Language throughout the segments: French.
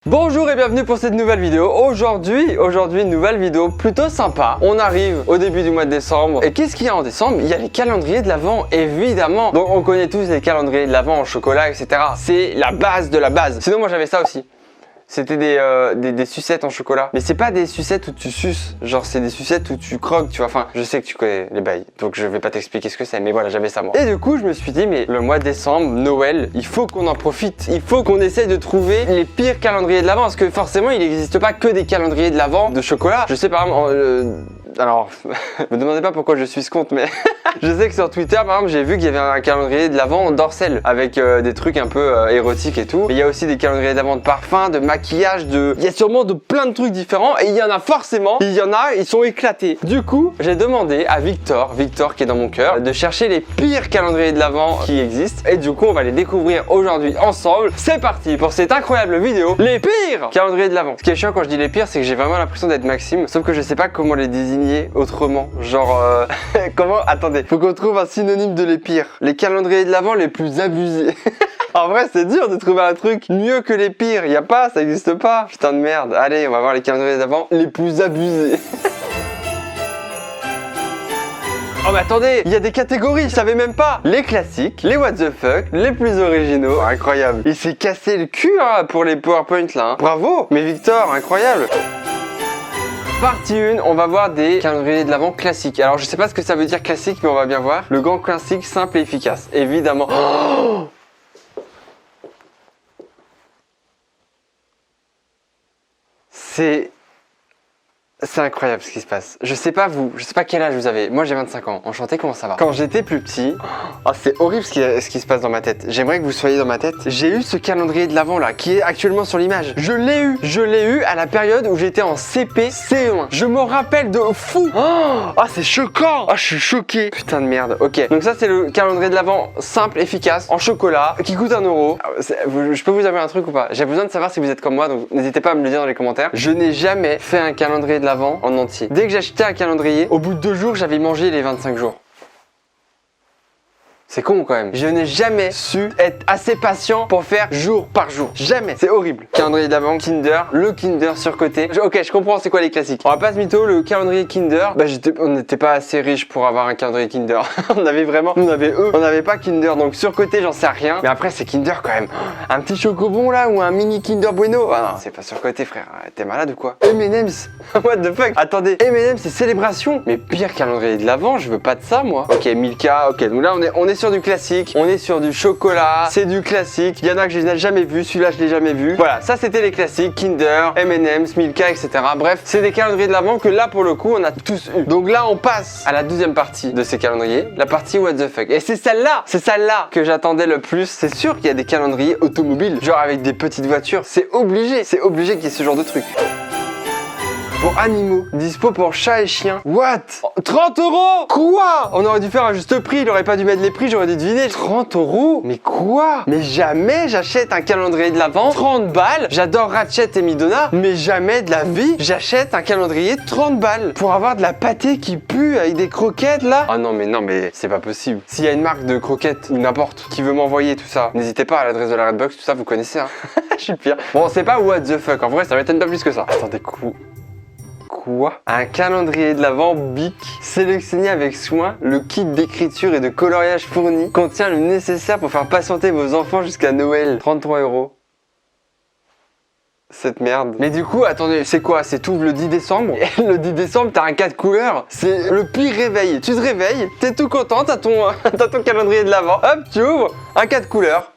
Bonjour et bienvenue pour cette nouvelle vidéo. Aujourd'hui, une nouvelle vidéo plutôt sympa. On arrive au début du mois de décembre. Et qu'est-ce qu'il y a en décembre? Il y a les calendriers de l'Avent, évidemment. Donc on connaît tous les calendriers de l'Avent en chocolat, etc. C'est la base de la base. Sinon moi j'avais ça aussi. C'était des sucettes en chocolat. Mais c'est pas des sucettes où tu suces. Genre c'est des sucettes où tu croques, tu vois. Enfin, je sais que tu connais les bails. Donc je vais pas t'expliquer ce que c'est. Mais voilà, j'avais ça moi. Et du coup, je me suis dit, mais le mois de décembre, Noël, il faut qu'on en profite. Il faut qu'on essaye de trouver les pires calendriers de l'Avent. Parce que forcément, il n'existe pas que des calendriers de l'Avent de chocolat. Je sais par exemple... Alors, me demandez pas pourquoi je suis ce compte, mais je sais que sur Twitter, par exemple, j'ai vu qu'il y avait un calendrier de l'Avent en Dorsel avec des trucs un peu érotiques et tout. Mais il y a aussi des calendriers de l'Avent de parfum, de maquillage, il y a sûrement de plein de trucs différents et il y en a forcément, ils sont éclatés. Du coup, j'ai demandé à Victor qui est dans mon cœur, de chercher les pires calendriers de l'Avent qui existent et du coup, on va les découvrir aujourd'hui ensemble. C'est parti pour cette incroyable vidéo, les pires calendriers de l'Avent. Ce qui est chiant quand je dis les pires, c'est que j'ai vraiment l'impression d'être Maxime, sauf que je sais pas comment les désigner autrement, genre comment, attendez, faut qu'on trouve un synonyme de les pires. Les calendriers de l'Avent les plus abusés. En vrai c'est dur de trouver un truc mieux que les pires, y a pas, ça existe pas. Putain de merde, allez on va voir les calendriers de l'Avent les plus abusés. Oh mais attendez, il y a des catégories, je savais même pas. Les classiques, les what the fuck, les plus originaux, incroyable. Il s'est cassé le cul hein, pour les PowerPoint là, hein. Bravo. Mais Victor, incroyable. Partie 1, on va voir des calendriers de l'Avent classiques. Alors je sais pas ce que ça veut dire classique, mais on va bien voir. Le gant classique, simple et efficace, évidemment. Oh, c'est incroyable ce qui se passe. Je sais pas vous, je sais pas quel âge vous avez. Moi j'ai 25 ans. Enchanté, comment ça va? Quand j'étais plus petit, oh, c'est horrible ce qui se passe dans ma tête. J'aimerais que vous soyez dans ma tête. J'ai eu ce calendrier de l'Avent là, qui est actuellement sur l'image. Je l'ai eu à la période où j'étais en CP, CE1. Je me rappelle de fou. Oh, c'est choquant. Oh, je suis choqué. Putain de merde. Ok, donc ça c'est le calendrier de l'Avent simple, efficace, en chocolat, qui coûte 1 €. Je peux vous avouer un truc ou pas? J'ai besoin de savoir si vous êtes comme moi, donc n'hésitez pas à me le dire dans les commentaires. Je n'ai jamais fait un calendrier de l'Avent en entier. Dès que j'achetais un calendrier, au bout de 2 jours, j'avais mangé les 25 jours. C'est con quand même. Je n'ai jamais su être assez patient pour faire jour par jour. Jamais. C'est horrible. Calendrier d'Avent, Kinder, le Kinder surcoté. Ok, je comprends c'est quoi les classiques. On va pas se mytho, le calendrier Kinder. Bah on n'était pas assez riche pour avoir un calendrier Kinder. On avait vraiment, nous on avait eux, on n'avait pas Kinder. Donc surcoté, j'en sais rien. Mais après c'est Kinder quand même. Un petit chocobon là ou un mini Kinder Bueno. Ah non, c'est pas surcoté frère. T'es malade ou quoi? M&M's. What the fuck? Attendez, M&M's c'est célébration. Mais pire calendrier de l'Avent, je veux pas de ça moi. Ok, Milka. Ok, donc là on est sur du classique, on est sur du chocolat, c'est du classique. Il y en a que je n'ai jamais vu, celui-là je l'ai jamais vu. Voilà, ça c'était les classiques, Kinder, M&M's, Milka, etc. Bref, c'est des calendriers de l'Avent que là pour le coup on a tous eu. Donc là on passe à la deuxième partie de ces calendriers, la partie what the fuck. Et c'est celle-là que j'attendais le plus. C'est sûr qu'il y a des calendriers automobiles, genre avec des petites voitures. C'est obligé qu'il y ait ce genre de truc. Pour animaux, dispo pour chat et chien. What? 30 €? Quoi? On aurait dû faire un juste prix, il aurait pas dû mettre les prix, j'aurais dû deviner. 30 €? Mais quoi? Mais jamais j'achète un calendrier de l'Avent 30 balles. J'adore Ratchet et Midona, mais jamais de la vie j'achète un calendrier de 30 balles pour avoir de la pâtée qui pue avec des croquettes là. Ah non mais c'est pas possible. S'il y a une marque de croquettes ou n'importe qui veut m'envoyer tout ça, n'hésitez pas à l'adresse de la Redbox, tout ça vous connaissez hein. Je suis le pire. Bon c'est pas what the fuck, en vrai ça m'étonne pas plus que ça. Attendez, quoi? Un calendrier de l'Avent Bic, sélectionné avec soin, le kit d'écriture et de coloriage fourni contient le nécessaire pour faire patienter vos enfants jusqu'à Noël. 33 €. Cette merde. Mais du coup, attendez, c'est quoi? C'est tout le 10 décembre? Et le 10 décembre, t'as un 4 couleurs. C'est le pire réveil. Tu te réveilles, t'es tout content, t'as ton calendrier de l'Avent. Hop, tu ouvres, un 4 couleurs.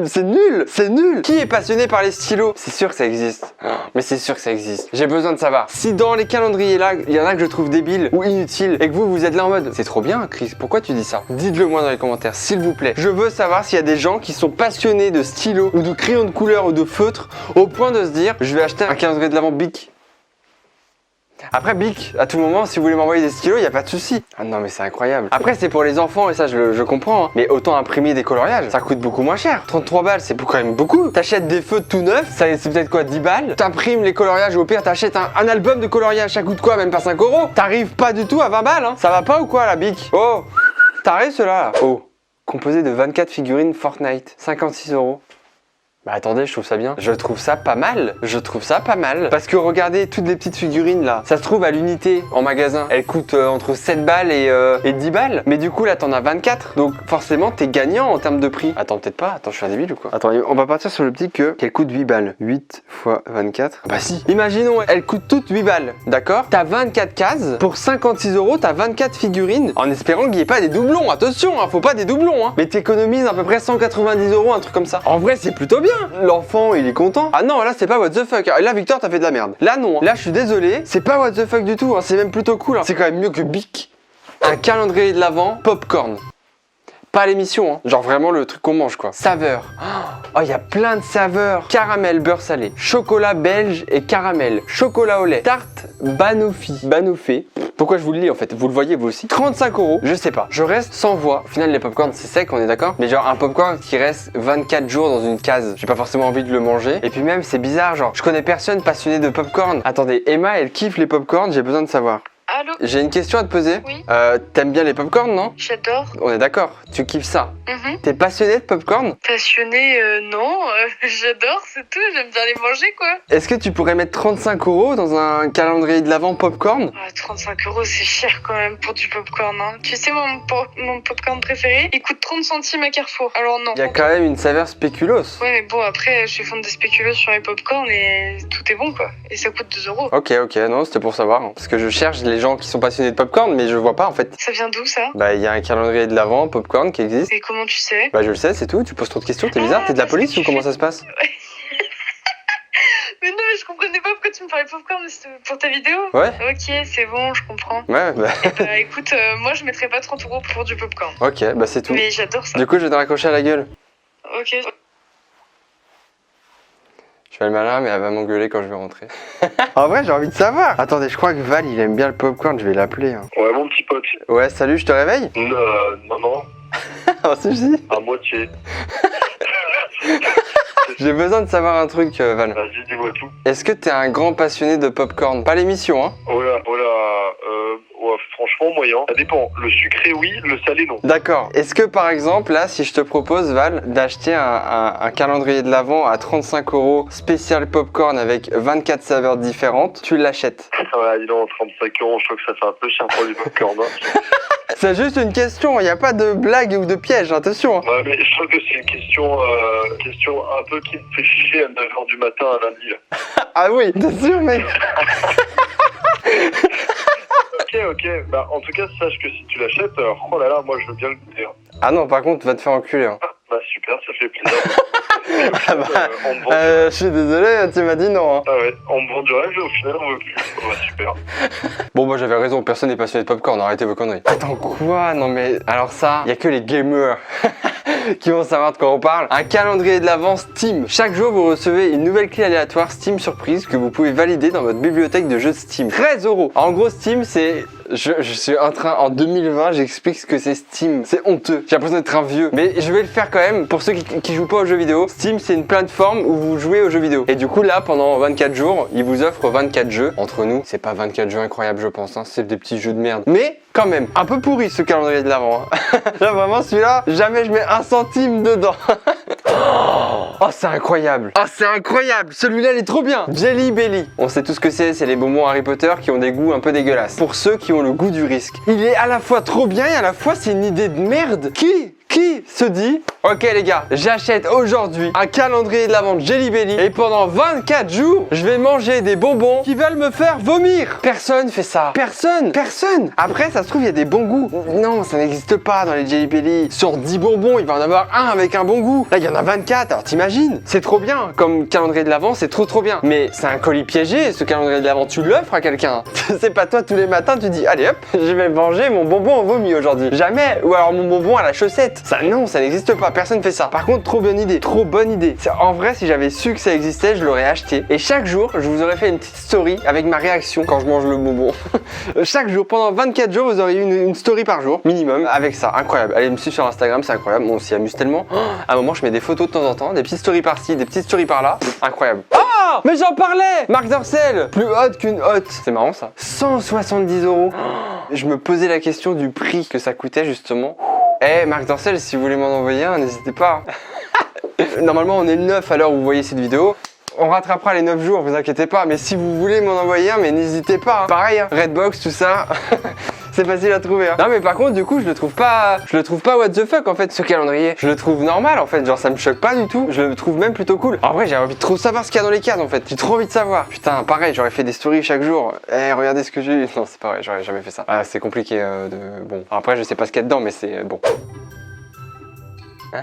C'est nul. Qui est passionné par les stylos? C'est sûr que ça existe. Mais c'est sûr que ça existe. J'ai besoin de savoir. Si dans les calendriers là, il y en a que je trouve débiles ou inutiles et que vous êtes là en mode c'est trop bien Chris, pourquoi tu dis ça? Dites-le moi dans les commentaires, s'il vous plaît. Je veux savoir s'il y a des gens qui sont passionnés de stylos ou de crayons de couleur ou de feutres au point de se dire je vais acheter un calendrier de l'Avent Bic. Après Bic, à tout moment, si vous voulez m'envoyer des stylos, il n'y a pas de souci. Ah non mais c'est incroyable. Après c'est pour les enfants et ça je comprends hein. Mais autant imprimer des coloriages, ça coûte beaucoup moins cher. 33 balles c'est quand même beaucoup. T'achètes des feutres tout neufs, c'est peut-être quoi 10 balles. T'imprimes les coloriages, au pire t'achètes un album de coloriage, ça coûte quoi? Même pas 5 €. T'arrives pas du tout à 20 balles hein. Ça va pas ou quoi la Bic? Oh, t'arrives cela là. Oh, composé de 24 figurines Fortnite, 56 €. Bah attendez, je trouve ça bien. Je trouve ça pas mal. Je trouve ça pas mal. Parce que regardez, toutes les petites figurines là, ça se trouve à l'unité en magasin. Elles coûtent entre 7 balles et 10 balles. Mais du coup là, t'en as 24. Donc forcément, t'es gagnant en termes de prix. Attends, peut-être pas. Attends, je suis un débile ou quoi? Attends, on va partir sur l'optique qu'elle coûte 8 balles. 8 fois 24. Bah si. Imaginons, elles coûtent toutes 8 balles. D'accord? T'as 24 cases. Pour 56 €, t'as 24 figurines. En espérant qu'il n'y ait pas des doublons. Attention, hein, faut pas des doublons. Hein. Mais t'économises à peu près 190 €, un truc comme ça. En vrai, c'est plutôt bien. L'enfant, il est content. Ah non, là, c'est pas what the fuck. Là, Victor, t'as fait de la merde. Là, non. Là, je suis désolé. C'est pas what the fuck du tout. Hein. C'est même plutôt cool. Hein. C'est quand même mieux que Bic. Un calendrier de l'Avent, popcorn. Pas l'émission, hein. Genre vraiment le truc qu'on mange quoi. Saveur. Oh, il y a plein de saveurs. Caramel, beurre salé, chocolat belge et caramel, chocolat au lait, tarte banoffee. Pourquoi je vous le lis en fait? Vous le voyez vous aussi. 35 €, je sais pas. Je reste sans voix. Au final, les popcorn c'est sec, on est d'accord? Mais genre un popcorn qui reste 24 jours dans une case. J'ai pas forcément envie de le manger. Et puis même, c'est bizarre, genre, je connais personne passionné de popcorn. Attendez, Emma, elle kiffe les popcorn, j'ai besoin de savoir. Allô? J'ai une question à te poser. Oui. T'aimes bien les popcorn, non? J'adore. On est d'accord, tu kiffes ça. T'es passionné de popcorn? Passionné, non. J'adore, c'est tout. J'aime bien les manger, quoi. Est-ce que tu pourrais mettre 35 € dans un calendrier de l'Avent popcorn? 35 €, c'est cher quand même pour du popcorn. Hein. Tu sais, mon popcorn préféré, il coûte 30 centimes à Carrefour. Alors non. Il y a quand même une saveur spéculoos. Ouais, mais bon, après, je suis fan de spéculoos sur les popcorn et tout est bon, quoi. Et ça coûte 2 €. Ok, non, c'était pour savoir. Hein. Parce que je cherche les gens qui sont passionnés de popcorn, mais je vois pas en fait. Ça vient d'où, ça? Bah, il y a un calendrier de l'Avent popcorn qui existe. Et comment tu sais? Bah, je le sais, c'est tout. Tu poses trop de questions, t'es bizarre, t'es de la police ou comment ça se passe? Mais non, mais je comprenais pas pourquoi tu me parlais de popcorn, mais c'était pour ta vidéo? Ouais. Ok, c'est bon, je comprends. Ouais, bah. Bah écoute, moi je mettrais pas 30 € pour du popcorn. Ok, bah c'est tout. Mais j'adore ça. Du coup, je vais te raccrocher à la gueule. Ok. Je fais le malin, mais elle va m'engueuler quand je vais rentrer. En vrai, j'ai envie de savoir. Attendez, je crois que Val, il aime bien le popcorn, je vais l'appeler. Hein. Ouais, mon petit pote. Ouais, salut, je te réveille? Non. Oh, si, si. À moitié. J'ai besoin de savoir un truc, Val. Vas-y, dis-moi tout. Est-ce que t'es un grand passionné de popcorn? Pas l'émission, hein? Oh là, ouais, franchement, moyen. Ça dépend. Le sucré, oui, le salé, non. D'accord. Est-ce que par exemple, là, si je te propose, Val, d'acheter un calendrier de l'Avent à 35 € spécial popcorn avec 24 saveurs différentes, tu l'achètes? Ouais, dis donc, 35 €, je trouve que ça fait un peu cher pour du popcorn. Hein. C'est juste une question, il n'y a pas de blague ou de piège, attention. Hein. Ouais, mais je trouve que c'est une question un peu qui me fait chier à 9h du matin un lundi. Là. Ah oui, t'es sûr, mec? Ok. Bah, en tout cas, sache que si tu l'achètes, oh là là, moi je veux bien le goûter. Hein. Ah non, par contre, va te faire enculer. Hein. Bah, super, ça fait plaisir. Ah bah, on me vend je suis désolé, tu m'as dit non. Hein. Ah ouais, on me vend du rêve et au final on veut plus. Ouais, super. Bon, moi j'avais raison, personne n'est passionné de popcorn, arrêtez vos conneries. Attends, quoi? Non mais, alors ça, il y a que les gamers qui vont savoir de quoi on parle. Un calendrier de l'Avent Steam. Chaque jour, vous recevez une nouvelle clé aléatoire Steam surprise que vous pouvez valider dans votre bibliothèque de jeux Steam. 13 €. En gros, Steam, c'est... Je suis en train, en 2020, j'explique ce que c'est Steam. C'est honteux. J'ai l'impression d'être un vieux. Mais je vais le faire quand même pour ceux qui jouent pas aux jeux vidéo. Steam, c'est une plateforme où vous jouez aux jeux vidéo. Et du coup, là, pendant 24 jours, ils vous offrent 24 jeux. Entre nous, c'est pas 24 jeux incroyables, je pense. Hein. C'est des petits jeux de merde. Mais quand même, un peu pourri ce calendrier de l'Avent. Hein. Là, vraiment, celui-là, jamais je mets un centime dedans. Oh, c'est incroyable. Oh, c'est incroyable. Celui-là, il est trop bien. Jelly Belly. On sait tout ce que c'est les bonbons Harry Potter qui ont des goûts un peu dégueulasses. Pour ceux qui ont le goût du risque. Il est à la fois trop bien et à la fois c'est une idée de merde. Qui se dit ok les gars, j'achète aujourd'hui un calendrier de l'Avent Jelly Belly et pendant 24 jours, je vais manger des bonbons qui veulent me faire vomir. Personne fait ça. Personne. Après, ça se trouve, il y a des bons goûts. Non, ça n'existe pas dans les Jelly Belly. Sur 10 bonbons, il va en avoir un avec un bon goût. Là, il y en a 24. Alors t'imagines? C'est trop bien. Comme calendrier de l'Avent, c'est trop bien. Mais c'est un colis piégé, ce calendrier de l'Avent. Tu l'offres à quelqu'un. C'est pas toi tous les matins, tu dis allez hop, je vais manger mon bonbon au vomi aujourd'hui. Jamais. Ou alors mon bonbon à la chaussette. Ça, non, ça n'existe pas. Personne fait ça. Par contre, trop bonne idée. Trop bonne idée. En vrai, si j'avais su que ça existait, je l'aurais acheté. Et chaque jour, je vous aurais fait une petite story avec ma réaction quand je mange le bonbon. Chaque jour, pendant 24 jours, vous auriez une story par jour, minimum, avec ça. Incroyable. Allez me suivre sur Instagram, c'est incroyable. On s'y amuse tellement. À un moment, je mets des photos de temps en temps, des petites stories par-ci, des petites stories par-là. Incroyable. Oh, mais j'en parlais. Marc Dorcel, plus haute qu'une hotte. C'est marrant ça. 170 €. Je me posais la question du prix que ça coûtait justement. Eh, Marc Dorcel, si vous voulez m'en envoyer un, n'hésitez pas. Normalement on est le 9 à l'heure où vous voyez cette vidéo. On rattrapera les 9 jours, vous inquiétez pas. Mais si vous voulez m'en envoyer un, mais n'hésitez pas. Hein. Pareil, hein. Redbox, tout ça. C'est facile à trouver. Hein. Non mais par contre du coup je le trouve pas what the fuck en fait ce calendrier. Je le trouve normal en fait, genre ça me choque pas du tout. Je le trouve même plutôt cool. En vrai j'ai envie de trop savoir ce qu'il y a dans les cases en fait. J'ai trop envie de savoir. Putain pareil j'aurais fait des stories chaque jour. Eh regardez ce que j'ai eu. Non c'est pas vrai, j'aurais jamais fait ça. Ah c'est compliqué de... Bon. Alors, après je sais pas ce qu'il y a dedans mais c'est bon. Hein?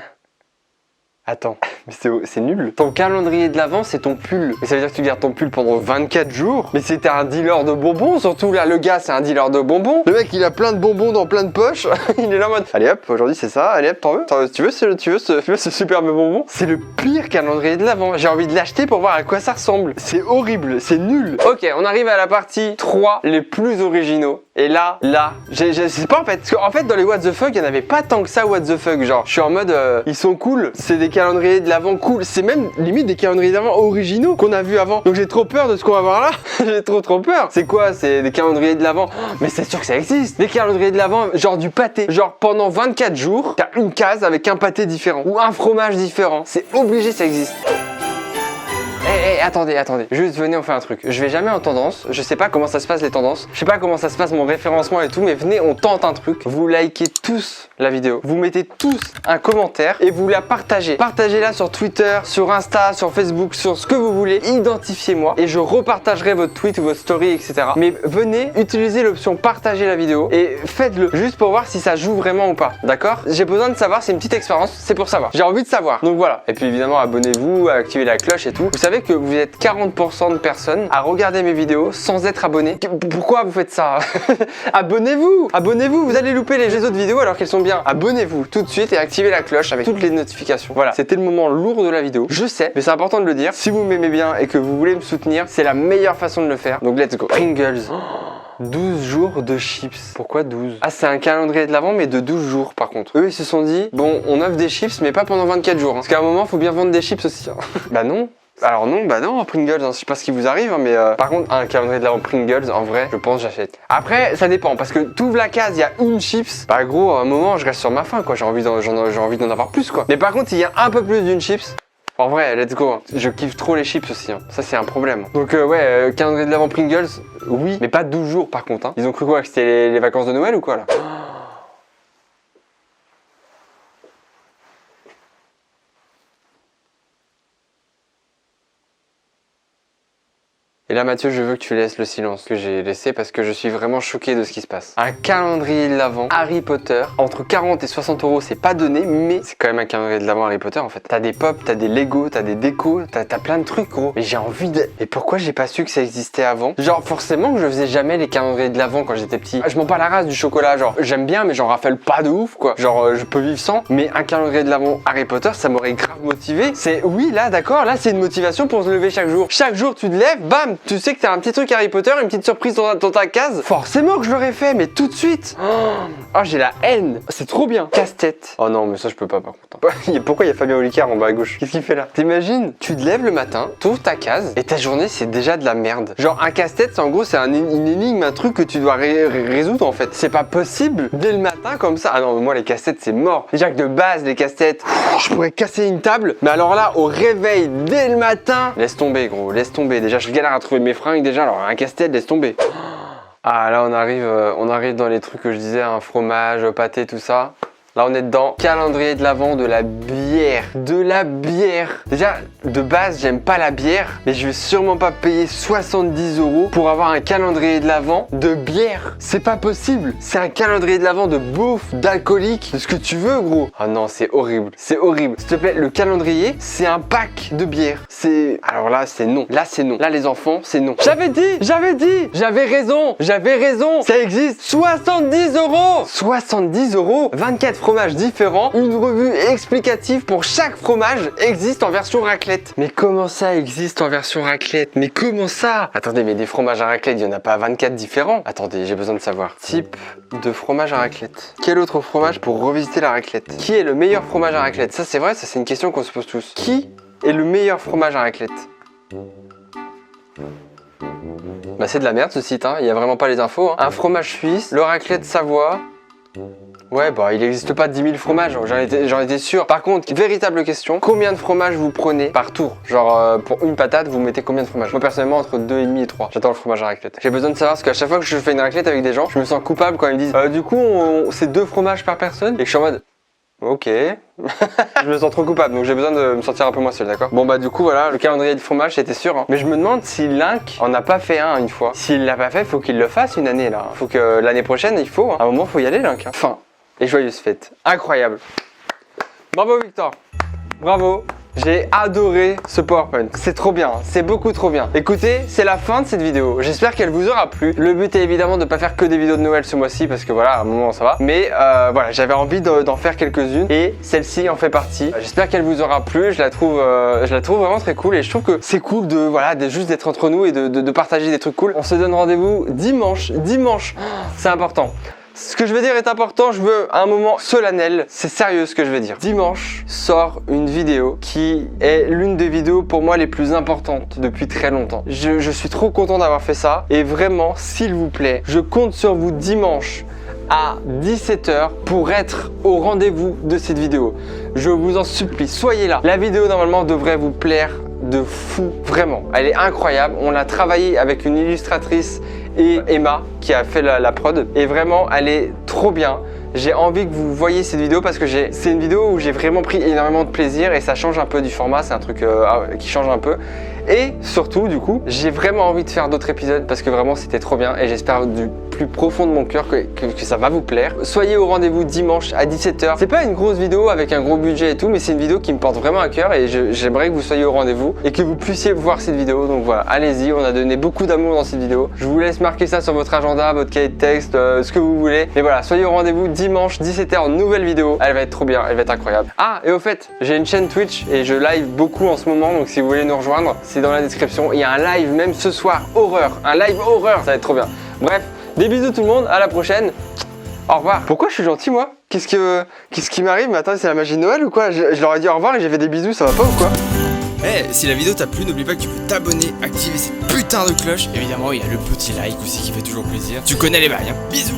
Attends, mais c'est nul. Ton calendrier de l'avant, c'est ton pull. Mais ça veut dire que tu gardes ton pull pendant 24 jours. Mais c'était un dealer de bonbons, surtout là, le gars, c'est un dealer de bonbons. Le mec, il a plein de bonbons dans plein de poches. Il est là en mode, allez hop, aujourd'hui c'est ça, allez hop, t'en veux? Tu veux ce superbe bonbon? C'est le pire calendrier de l'avant. J'ai envie de l'acheter pour voir à quoi ça ressemble. C'est horrible, c'est nul. Ok, on arrive à la partie 3 les plus originaux. Et là, je sais pas en fait, parce qu'en fait dans les what the fuck, il y en avait pas tant que ça what the fuck, genre je suis en mode ils sont cool, c'est des calendriers de l'avant cool, c'est même limite des calendriers d'avant originaux qu'on a vu avant. Donc j'ai trop peur de ce qu'on va voir là. J'ai trop peur. C'est quoi? C'est des calendriers de l'avant? Mais c'est sûr que ça existe. Des calendriers de l'avant genre du pâté. Genre pendant 24 jours, t'as une case avec un pâté différent ou un fromage différent. C'est obligé, ça existe. Attendez, juste venez on fait un truc. Je vais jamais en tendance, je sais pas comment ça se passe les tendances, je sais pas comment ça se passe mon référencement et tout, mais venez on tente un truc. Vous likez tous la vidéo, vous mettez tous un commentaire et vous la partagez. Partagez-la sur Twitter, sur Insta, sur Facebook, sur ce que vous voulez. Identifiez-moi et je repartagerai votre tweet ou votre story, etc. Mais venez utiliser l'option partager la vidéo et faites-le juste pour voir si ça joue vraiment ou pas. D'accord? J'ai besoin de savoir, c'est une petite expérience, c'est pour savoir. J'ai envie de savoir. Donc voilà. Et puis évidemment abonnez-vous, activez la cloche et tout. Vous savez que vous êtes 40% de personnes à regarder mes vidéos sans être abonnés. Pourquoi vous faites ça? Abonnez-vous! Abonnez-vous! Vous allez louper les autres vidéos alors qu'elles sont bien. Abonnez-vous tout de suite et activez la cloche avec toutes les notifications. Voilà, c'était le moment lourd de la vidéo. Je sais, mais c'est important de le dire. Si vous m'aimez bien et que vous voulez me soutenir, c'est la meilleure façon de le faire. Donc let's go. Pringles. 12 jours de chips. Pourquoi 12? Ah, c'est un calendrier de l'avant, mais de 12 jours par contre. Eux, ils se sont dit, bon, on offre des chips, mais pas pendant 24 jours. Hein. Parce qu'à un moment, faut bien vendre des chips aussi. Hein. Bah non. Alors non, bah non, Pringles, hein, je sais pas ce qui vous arrive, hein, mais par contre, un calendrier de l'avant Pringles, en vrai, je pense j'achète. Après, ça dépend, parce que t'ouvres la case, il y a une chips, bah gros, à un moment, je reste sur ma faim, quoi, j'ai envie d'en avoir plus, quoi. Mais par contre, il y a un peu plus d'une chips. En vrai, let's go, hein. Je kiffe trop les chips aussi, hein. Ça c'est un problème. Donc ouais, calendrier de l'avant Pringles, oui, mais pas 12 jours par contre. Hein. Ils ont cru quoi, que c'était les vacances de Noël ou quoi là? Et là Mathieu, je veux que tu laisses le silence que j'ai laissé parce que je suis vraiment choqué de ce qui se passe. Un calendrier de l'avant Harry Potter, entre 40 et 60 euros, c'est pas donné, mais c'est quand même un calendrier de l'avant Harry Potter en fait. T'as des pop, t'as des Lego, t'as des décos, t'as plein de trucs gros. Mais j'ai envie de... Et pourquoi j'ai pas su que ça existait avant? Genre forcément que je faisais jamais les calendriers de l'avant quand j'étais petit. Je m'en pas la race du chocolat, genre j'aime bien mais j'en raffole pas de ouf quoi. Genre je peux vivre sans, mais un calendrier de l'avant Harry Potter, ça m'aurait grave motivé. C'est oui là d'accord, là c'est une motivation pour se lever chaque jour. Chaque jour tu te lèves, bam, tu sais que t'as un petit truc Harry Potter, une petite surprise dans ta case. Forcément que je l'aurais fait, mais tout de suite. Oh, j'ai la haine. C'est trop bien. Casse-tête. Oh non, mais ça je peux pas par contre. Pourquoi il y a Fabien Olicard en bas à gauche? Qu'est-ce qu'il fait là? T'imagines? Tu te lèves le matin, t'ouvres ta case et ta journée c'est déjà de la merde. Genre un casse-tête, en gros c'est une énigme, un truc que tu dois résoudre en fait. C'est pas possible dès le matin comme ça. Ah non, mais moi les casse-têtes c'est mort. Déjà que de base les casse-têtes, je pourrais casser une table. Mais alors là, au réveil dès le matin, laisse tomber gros, laisse tomber. Déjà je galère à trouver mes fringues déjà, alors un casse-tête, laisse tomber. Ah là on arrive dans les trucs que je disais, un fromage, pâté, tout ça. Là on est dedans, calendrier de l'avant de la bière. De la bière. Déjà, de base, j'aime pas la bière, mais je vais sûrement pas payer 70 € pour avoir un calendrier de l'avant de bière. C'est pas possible. C'est un calendrier de l'avant de bouffe, d'alcoolique, de ce que tu veux gros. Ah non, c'est horrible. C'est horrible. S'il te plaît, le calendrier, c'est un pack de bière. C'est... Alors là, c'est non. Là, c'est non. Là, les enfants, c'est non. J'avais dit. J'avais raison. Ça existe. 70 €. 70 €. 24 fromages différents, une revue explicative pour chaque fromage existe en version raclette. Mais comment ça existe en version raclette? Mais comment ça? Attendez, mais des fromages à raclette, il n'y en a pas 24 différents? Attendez, j'ai besoin de savoir. Type de fromage à raclette. Quel autre fromage pour revisiter la raclette? Qui est le meilleur fromage à raclette? Ça c'est vrai, ça c'est une question qu'on se pose tous. Qui est le meilleur fromage à raclette? Bah c'est de la merde ce site, hein. Il n'y a vraiment pas les infos. Hein. Un fromage suisse, le raclette Savoie. Ouais, bah il n'existe pas 10 000 fromages, j'en étais sûr. Par contre, véritable question, combien de fromage vous prenez par tour? Genre pour une patate, vous mettez combien de fromage? Moi personnellement entre 2,5 et 3. J'adore le fromage à raclette. J'ai besoin de savoir parce qu'à chaque fois que je fais une raclette avec des gens, je me sens coupable quand ils me disent du coup c'est 2 fromages par personne. Et je suis en mode ok. Je me sens trop coupable donc j'ai besoin de me sentir un peu moins seul, d'accord? Bon bah du coup voilà, le calendrier de fromage c'était sûr hein. Mais je me demande si Link en a pas fait un une fois. S'il l'a pas fait, faut qu'il le fasse une année là. Faut que l'année prochaine il faut, hein. À un moment faut y aller Link hein. Fin. Et joyeuse fête. Incroyable. Bravo Victor. Bravo. J'ai adoré ce PowerPoint, c'est trop bien, c'est beaucoup trop bien. Écoutez, c'est la fin de cette vidéo, j'espère qu'elle vous aura plu. Le but est évidemment de ne pas faire que des vidéos de Noël ce mois-ci parce que voilà, à un moment ça va. Mais voilà, j'avais envie d'en faire quelques-unes et celle-ci en fait partie. J'espère qu'elle vous aura plu, je la trouve vraiment très cool et je trouve que c'est cool de voilà, juste d'être entre nous et de partager des trucs cool. On se donne rendez-vous dimanche, c'est important. Ce que je vais dire est important, je veux un moment solennel, c'est sérieux ce que je vais dire. Dimanche sort une vidéo qui est l'une des vidéos pour moi les plus importantes depuis très longtemps. Je suis trop content d'avoir fait ça et vraiment, s'il vous plaît, je compte sur vous dimanche à 17 h pour être au rendez-vous de cette vidéo. Je vous en supplie, soyez là. La vidéo normalement devrait vous plaire de fou, vraiment. Elle est incroyable, on l'a travaillée avec une illustratrice et Emma qui a fait la prod et vraiment elle est trop bien. J'ai envie que vous voyiez cette vidéo parce que c'est une vidéo où j'ai vraiment pris énormément de plaisir et ça change un peu du format, c'est un truc qui change un peu. Et surtout du coup, j'ai vraiment envie de faire d'autres épisodes parce que vraiment c'était trop bien et j'espère du plus profond de mon cœur que ça va vous plaire. Soyez au rendez-vous dimanche à 17 h. C'est pas une grosse vidéo avec un gros budget et tout, mais c'est une vidéo qui me porte vraiment à cœur et j'aimerais que vous soyez au rendez-vous et que vous puissiez voir cette vidéo. Donc voilà, allez-y, on a donné beaucoup d'amour dans cette vidéo. Je vous laisse marquer ça sur votre agenda, votre cahier de texte, ce que vous voulez. Mais voilà, soyez au rendez-vous dimanche 17 h, nouvelle vidéo. Elle va être trop bien, elle va être incroyable. Ah, et au fait, j'ai une chaîne Twitch et je live beaucoup en ce moment, donc si vous voulez nous rejoindre, c'est dans la description. Il y a un live même ce soir, horreur, un live horreur, ça va être trop bien. Bref, des bisous tout le monde, à la prochaine. Au revoir. Pourquoi je suis gentil moi? Qu'est-ce qui m'arrive? Mais attends, c'est la magie de Noël ou quoi? Je leur ai dit au revoir et j'ai fait des bisous, ça va pas ou quoi? Eh, si la vidéo t'a plu, n'oublie pas que tu peux t'abonner, activer cette putain de cloche. Évidemment, il y a le petit like aussi qui fait toujours plaisir. Tu connais les bails, hein. Bisous.